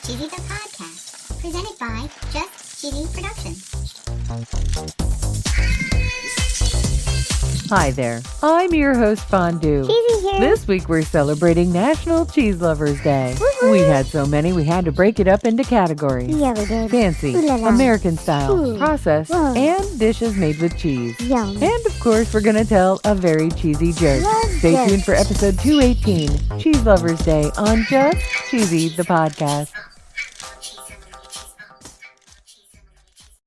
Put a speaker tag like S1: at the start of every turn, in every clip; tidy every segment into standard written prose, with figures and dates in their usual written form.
S1: Cheesy the Podcast, presented by Just Cheesy Productions.
S2: Hi there, I'm your host Fondue.
S3: Cheesy here.
S2: This week we're celebrating National Cheese Lovers Day.
S3: Woo-hoo.
S2: We had so many we had to break it up into categories.
S3: Yeah, we did.
S2: Fancy,
S3: Ooh la la.
S2: American style,
S3: Ooh.
S2: processed,
S3: Whoa.
S2: and dishes made with cheese.
S3: Yum.
S2: And of course we're going to tell a very cheesy joke.
S3: Love
S2: Stay
S3: jokes.
S2: tuned for episode 218, Cheese Lovers Day on Just Cheesy the Podcast.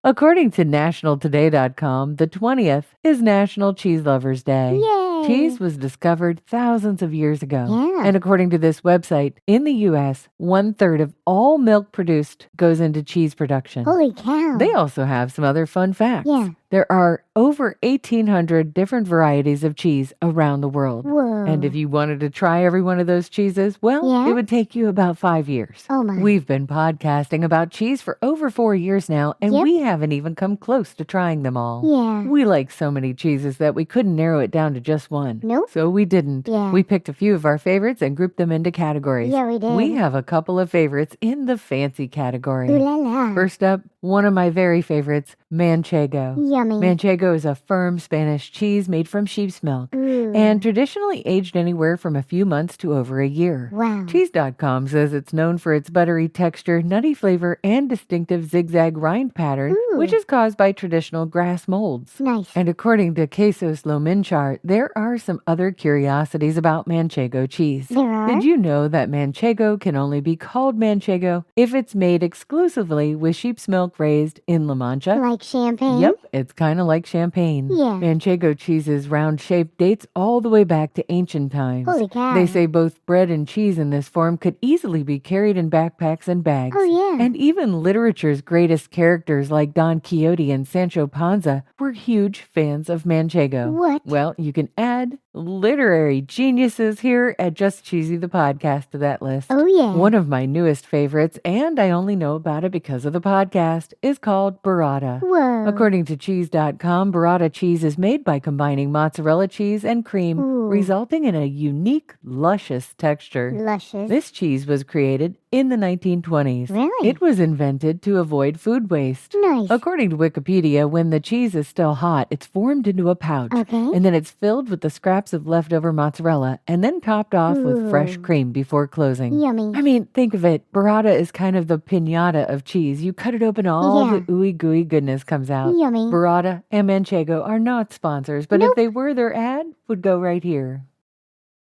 S2: According to nationaltoday.com, the 20th is National Cheese Lovers Day.
S3: Yay.
S2: Cheese was discovered thousands of years ago.
S3: Yeah.
S2: And according to this website, in the U.S., 1/3 of all milk produced goes into cheese production.
S3: Holy cow.
S2: They also have some other fun facts.
S3: Yeah.
S2: There are over 1,800 different varieties of cheese around the world.
S3: Whoa.
S2: And if you wanted to try every one of those cheeses, well,
S3: Yeah?
S2: it would take you about 5 years.
S3: Oh my.
S2: We've been podcasting about cheese for over 4 years now, and
S3: Yep.
S2: we haven't even come close to trying them all.
S3: Yeah.
S2: We like so many cheeses that we couldn't narrow it down to just one.
S3: Nope.
S2: So we didn't.
S3: Yeah.
S2: We picked a few of our favorites and grouped them into categories.
S3: Yeah, we did.
S2: We have a couple of favorites in the fancy category.
S3: Ooh la la.
S2: First up, one of my very favorites, Manchego.
S3: Yummy.
S2: Manchego is a firm Spanish cheese made from sheep's milk
S3: Ooh.
S2: and traditionally aged anywhere from a few months to over a year.
S3: Wow.
S2: Cheese.com says it's known for its buttery texture, nutty flavor, and distinctive zigzag rind pattern,
S3: Ooh.
S2: which is caused by traditional grass molds.
S3: Nice.
S2: And according to Quesos Lo Minchar, there are some other curiosities about Manchego cheese.
S3: There are?
S2: Did you know that Manchego can only be called Manchego if it's made exclusively with sheep's milk raised in La Mancha?
S3: Like champagne?
S2: Yep, it's kind of like champagne.
S3: Yeah.
S2: Manchego cheese's round shape dates all the way back to ancient times.
S3: Holy cow.
S2: They say both bread and cheese in this form could easily be carried in backpacks and bags.
S3: Oh, yeah.
S2: And even literature's greatest characters like Don Quixote and Sancho Panza were huge fans of Manchego.
S3: What?
S2: Well, you can add literary geniuses here at Just Cheesy the Podcast to that list.
S3: Oh, yeah.
S2: One of my newest favorites, and I only know about it because of the podcast, is called burrata.
S3: Whoa.
S2: According to cheese.com, burrata cheese is made by combining mozzarella cheese and cream,
S3: Ooh.
S2: resulting in a unique, luscious texture.
S3: Luscious.
S2: This cheese was created in the 1920s.
S3: Really?
S2: It was invented to avoid food waste.
S3: Nice.
S2: According to Wikipedia, when the cheese is still hot, it's formed into a pouch.
S3: Okay.
S2: And then it's filled with the scraps of leftover mozzarella and then topped off with fresh
S3: Ooh.
S2: cream before closing.
S3: Yummy.
S2: I mean, think of it. Burrata is kind of the piñata of cheese. You cut it open, all
S3: Yeah.
S2: the ooey gooey goodness comes out.
S3: Yummy.
S2: Burrata and Manchego are not sponsors, but if
S3: Nope.
S2: they were, their ad would go right here.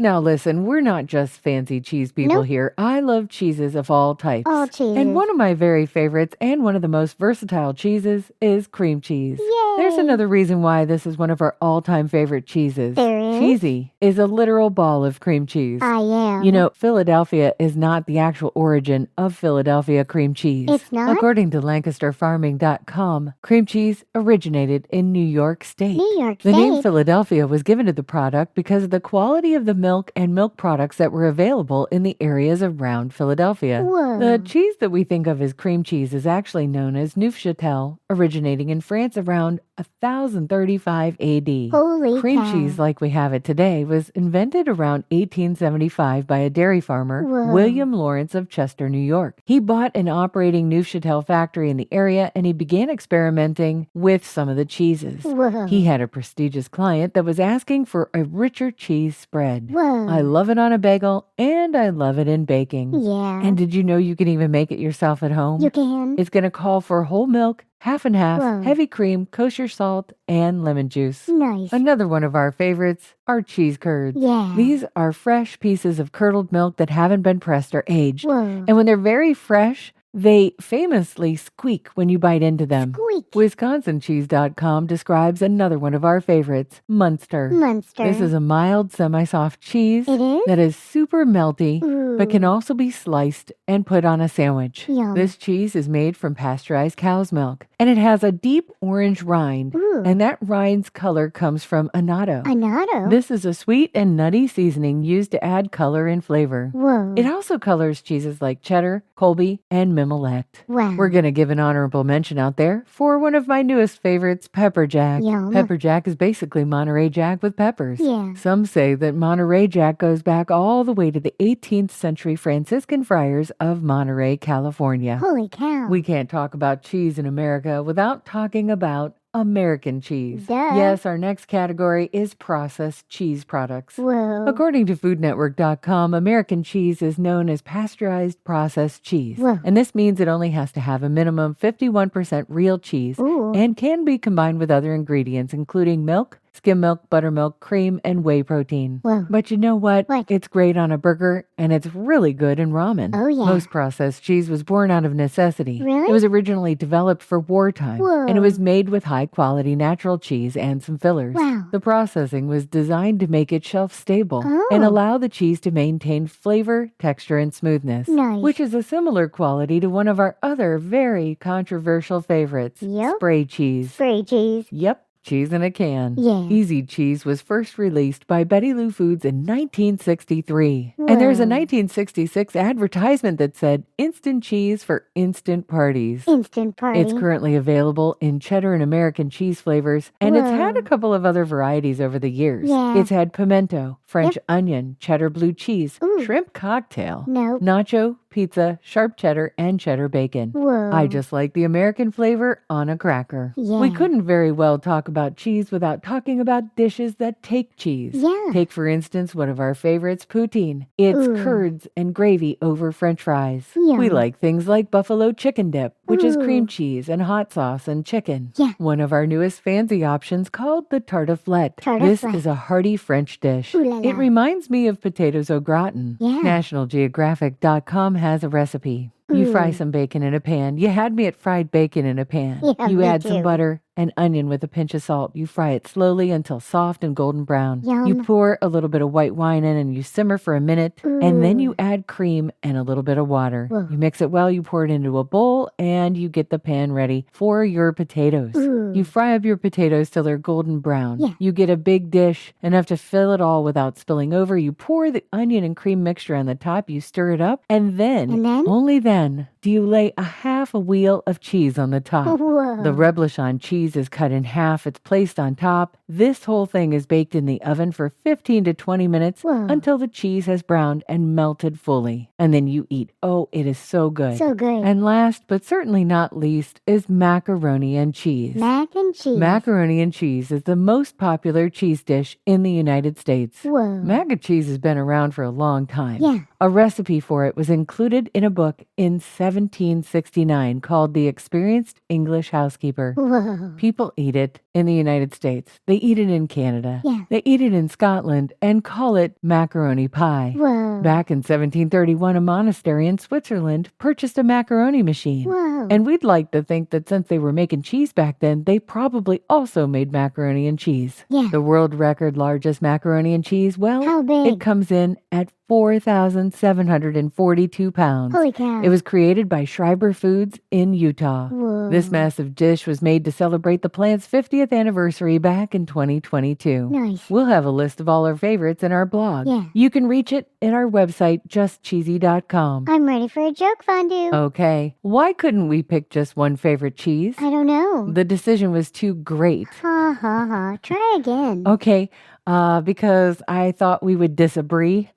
S2: Now listen, we're not just fancy cheese people
S3: Nope.
S2: here. I love cheeses of all types.
S3: All cheeses.
S2: And one of my very favorites and one of the most versatile cheeses is cream cheese.
S3: Yay.
S2: There's another reason why this is one of our all-time favorite cheeses.
S3: There is?
S2: Cheesy is a literal ball of cream cheese.
S3: I am.
S2: You know, Philadelphia is not the actual origin of Philadelphia cream cheese.
S3: It's not?
S2: According to LancasterFarming.com, cream cheese originated in New York State.
S3: New York
S2: The name
S3: State.
S2: Philadelphia was given to the product because of the quality of the milk and milk products that were available in the areas around Philadelphia.
S3: Whoa.
S2: The cheese that we think of as cream cheese is actually known as Neufchâtel, originating in France around 1035 AD.
S3: Holy
S2: Cream
S3: cow.
S2: cheese like we have it today was invented around 1875 by a dairy farmer,
S3: Whoa.
S2: William Lawrence of Chester, New York. He bought an operating Neufchâtel factory in the area and he began experimenting with some of the cheeses.
S3: Whoa.
S2: He had a prestigious client that was asking for a richer cheese spread.
S3: Whoa.
S2: I love it on a bagel and I love it in baking.
S3: Yeah.
S2: And did you know you can even make it yourself at home?
S3: You can.
S2: It's going to call for whole milk, half and half,
S3: Whoa.
S2: heavy cream, kosher salt, and lemon juice.
S3: Nice.
S2: Another one of our favorites are cheese curds.
S3: Yeah.
S2: These are fresh pieces of curdled milk that haven't been pressed or aged.
S3: Whoa.
S2: And when they're very fresh, they famously squeak when you bite into them.
S3: Squeak.
S2: WisconsinCheese.com describes another one of our favorites, Munster.
S3: Munster.
S2: This is a mild, semi-soft cheese
S3: It is?
S2: that is super melty, but can
S3: Ooh.
S2: also be sliced and put on a sandwich.
S3: Yum.
S2: This cheese is made from pasteurized cow's milk. and it has a deep orange rind.
S1: Ooh.
S2: And that rind's color comes from annatto.
S1: Annatto?
S2: This is a sweet and nutty seasoning used to add color and flavor.
S1: Whoa.
S2: It also colors cheeses like cheddar, Colby, and Mimolette.
S1: Wow.
S2: We're going to give an honorable mention out there for one of my newest favorites, Pepper Jack.
S1: Yum.
S2: Pepper Jack is basically Monterey Jack with peppers.
S1: Yeah.
S2: Some say that Monterey Jack goes back all the way to the 18th century Franciscan friars of Monterey, California.
S1: Holy cow.
S2: We can't talk about cheese in America without talking about American cheese.
S1: Duh.
S2: Yes, our next category is processed cheese products.
S1: Whoa.
S2: According to FoodNetwork.com, American cheese is known as pasteurized processed cheese.
S1: Whoa.
S2: And this means it only has to have a minimum 51% real cheese
S1: Ooh.
S2: and can be combined with other ingredients, including milk, skim milk, buttermilk, cream, and whey protein.
S1: Whoa.
S2: But you know what?
S1: What?
S2: It's great on a burger, and it's really good in ramen.
S1: Oh, yeah.
S2: Most processed cheese was born out of necessity.
S1: Really?
S2: It was originally developed for wartime,
S1: Whoa.
S2: and it was made with high-quality natural cheese and some fillers.
S1: Wow.
S2: The processing was designed to make it shelf-stable
S1: Oh.
S2: and allow the cheese to maintain flavor, texture, and smoothness,
S1: Nice.
S2: which is a similar quality to one of our other very controversial favorites,
S1: Yep.
S2: spray cheese.
S1: Spray cheese.
S2: Yep. Cheese in a can.
S1: Yeah.
S2: Easy Cheese was first released by Betty Lou Foods in 1963. And there's a
S1: Whoa.
S2: 1966 advertisement that said, "Instant cheese for instant parties."
S1: Instant party.
S2: It's currently available in cheddar and American cheese flavors, and it's had
S1: Whoa.
S2: a couple of other varieties over the years.
S1: Yeah.
S2: It's had pimento, French onion, cheddar blue cheese,
S1: Ooh.
S2: shrimp cocktail,
S1: Nope.
S2: nacho, pizza, sharp cheddar, and cheddar bacon.
S1: Whoa.
S2: I just like the American flavor on a cracker.
S1: Yeah.
S2: We couldn't very well talk about cheese without talking about dishes that take cheese.
S1: Yeah.
S2: Take, for instance, one of our favorites, poutine. It's
S1: Ooh.
S2: curds and gravy over French fries.
S1: Yum.
S2: We like things like buffalo chicken dip, which is cream
S1: Ooh.
S2: cheese and hot sauce and chicken.
S1: Yeah.
S2: One of our newest fancy options called the tartiflette. This
S1: Tartiflette.
S2: is a hearty French dish.
S1: Ooh la la.
S2: It reminds me of potatoes au gratin.
S1: Yeah.
S2: NationalGeographic.com has a recipe. You fry
S1: Ooh.
S2: some bacon in a pan. You had me at fried bacon in a pan.
S1: Yeah,
S2: You
S1: me
S2: add some
S1: too.
S2: butter and onion with a pinch of salt. You fry it slowly until soft and golden brown.
S1: Yum.
S2: You pour a little bit of white wine in and you simmer for a minute. And then you
S1: Ooh.
S2: add cream and a little bit of water.
S1: Whoa.
S2: You mix it well, you pour it into a bowl, and you get the pan ready for your potatoes.
S1: Ooh.
S2: You fry up your potatoes till they're golden brown.
S1: Yeah.
S2: You get a big dish, enough to fill it all without spilling over. You pour the onion and cream mixture on the top, you stir it up, and then, only then, do you lay a half a wheel of cheese on the top.
S1: Whoa.
S2: The reblochon cheese is cut in half. It's placed on top. This whole thing is baked in the oven for 15 to 20 minutes
S1: Whoa.
S2: until the cheese has browned and melted fully. And then you eat. Oh, it is so good.
S1: So good.
S2: And last, but certainly not least, is macaroni and cheese.
S1: Mac and cheese.
S2: Macaroni and cheese is the most popular cheese dish in the United States.
S1: Whoa.
S2: Mac and cheese has been around for a long time.
S1: Yeah.
S2: A recipe for it was included in a book in 1769 called The Experienced English Housekeeper.
S1: Whoa.
S2: People eat it in the United States. They eat it in Canada.
S1: Yeah.
S2: They eat it in Scotland and call it macaroni pie.
S1: Whoa.
S2: Back in 1731, a monastery in Switzerland purchased a macaroni machine.
S1: Whoa.
S2: And we'd like to think that since they were making cheese back then, they probably also made macaroni and cheese.
S1: Yeah.
S2: The world record largest macaroni and cheese, well,
S1: How big?
S2: it comes in at 4,742 pounds.
S1: Holy cow.
S2: It was created by Schreiber Foods in Utah.
S1: Whoa.
S2: This massive dish was made to celebrate the plant's 50th anniversary back in 2022.
S1: Nice.
S2: We'll have a list of all our favorites in our blog.
S1: Yeah.
S2: You can reach it at our website, justcheesy.com.
S1: I'm ready for a joke, Fondue.
S2: Okay, why couldn't we pick just one favorite cheese?
S1: I don't know.
S2: The decision was too great.
S1: Ha ha ha. Try again.
S2: Okay, because I thought we would disagree.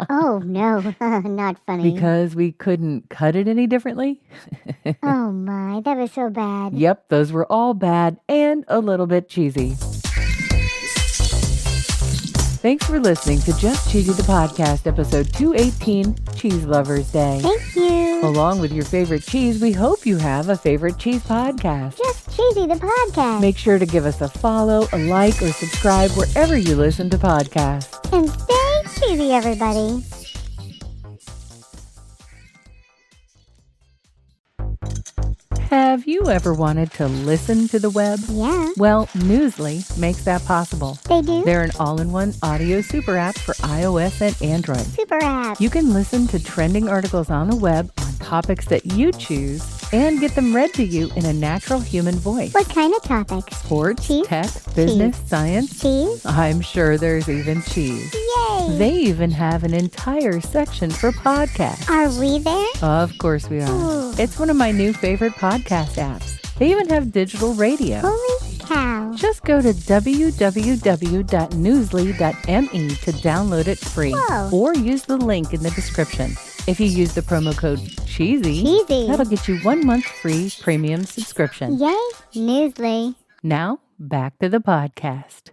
S1: Oh, no. Not funny.
S2: Because we couldn't cut it any differently?
S1: Oh, my. That was so bad.
S2: Yep, those were all bad and a little bit cheesy. Thanks for listening to Just Cheesy the Podcast, episode 218, Cheese Lovers Day.
S1: Thank you.
S2: Along with your favorite cheese, we hope you have a favorite cheese podcast.
S1: Just Cheesy the Podcast.
S2: Make sure to give us a follow, a like, or subscribe wherever you listen to podcasts.
S1: And stay cheesy, everybody.
S2: Have you ever wanted to listen to the web?
S1: Yeah,
S2: Well, Newsly makes that possible.
S1: they do.
S2: They're an all-in-one audio super app for iOS and Android.
S1: Super app.
S2: You can listen to trending articles on the web on topics that you choose and get them read to you in a natural human voice.
S1: What kind of topics?
S2: Sports,
S1: Cheese?
S2: tech, business, science.
S1: Cheese?
S2: I'm sure there's even cheese.
S1: Yay!
S2: They even have an entire section for podcasts.
S1: Are we there?
S2: Of course we are.
S1: Ooh.
S2: It's one of my new favorite podcast apps. They even have digital radio.
S1: Holy cow.
S2: Just go to www.newsly.me to download it free.
S1: Whoa.
S2: Or use the link in the description. If you use the promo code CHEESY, that'll get you 1 month free premium subscription.
S1: Yay, Newsly.
S2: Now, back to the podcast.